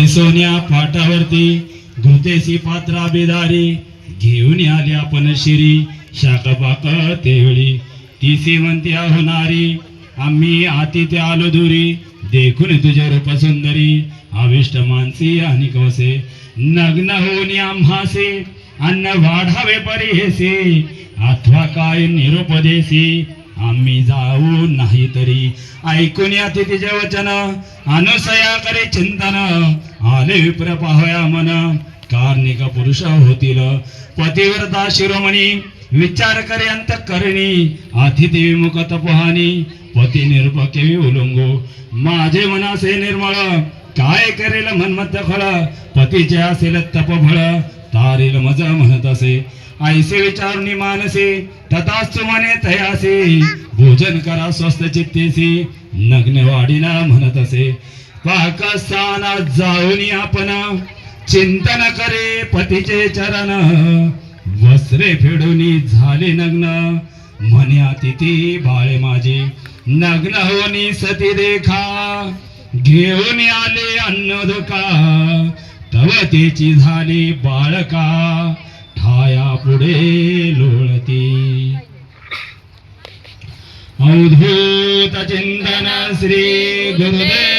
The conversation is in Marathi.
सोन्या फाटावरती धुतेसी पात्रा बेदारी घेऊन आली आपण शिरी शाकपाक तेवळी ती श्रीमंती होणारी आम्ही आतिथ्य आलो दुरी देखून तुझे रूप सुंदरी आविष्ट मानसी आणि कवसे नग्न होऊन आम्हासे अन्न वाढावे परिहेसे अथवा काय निरोप देसी आम्ही जाऊ नाही तरी ऐकून या तिचे वचन अनुसया करे चिंतन आले विप्र पाहया मन कार्णिक पुरुष होतील पतिव्रता शिरोमणी विचार करे अंतःकरणी अतिथी विमुख तपोहानी पती निरुपके उलंगो माझे मनासे निर्मळ काय करेल मनमत फळ पतीचे असेल तपफळ तारेल मज म्हणत असे ऐसे विचारुनी मानसे तथास्तु मने तयासे भोजन करा स्वस्थ चित्तेसी नग्न वाढीना म्हणत असे पाकस्थानात जाऊन आपण चिंतन करे पतीचे चरण वस्त्रे फेडून झाले नग्न म्हणे अतिथी बाळे माझे नग्न होनी सती देखा घेऊन आले अन्न धोका तव तेची झाली बाळका ठाया पुढे लोळती अवधूत चिंतन श्री गुरुदेव